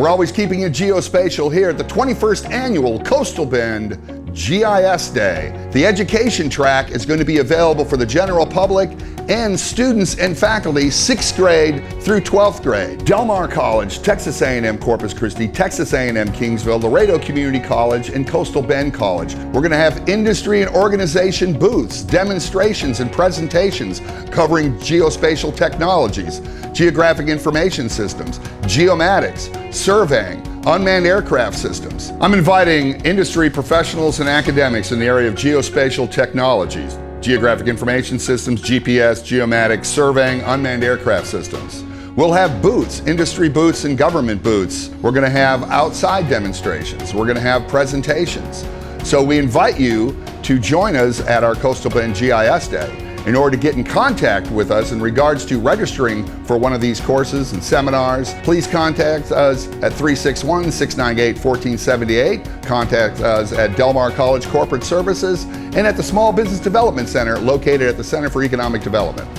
We're always keeping it geospatial here at the 21st Annual Coastal Bend GIS Day. The education track is going to be available for the general public and students and faculty 6th grade through 12th grade. Del Mar College, Texas A&M Corpus Christi, Texas A&M Kingsville, Laredo Community College, and Coastal Bend College. We're going to have industry and organization booths, demonstrations, and presentations covering geospatial technologies, geographic information systems, geomatics, surveying, unmanned aircraft systems. I'm inviting industry professionals and academics in the area of geospatial technologies, geographic information systems, GPS, geomatics, surveying, unmanned aircraft systems. We'll have booths, industry booths and government booths. We're going to have outside demonstrations. We're going to have presentations. So we invite you to join us at our Coastal Bend GIS Day. In order to get in contact with us in regards to registering for one of these courses and seminars, please contact us at 361-698-1478. Contact us at Del Mar College Corporate Services and at the Small Business Development Center located at the Center for Economic Development.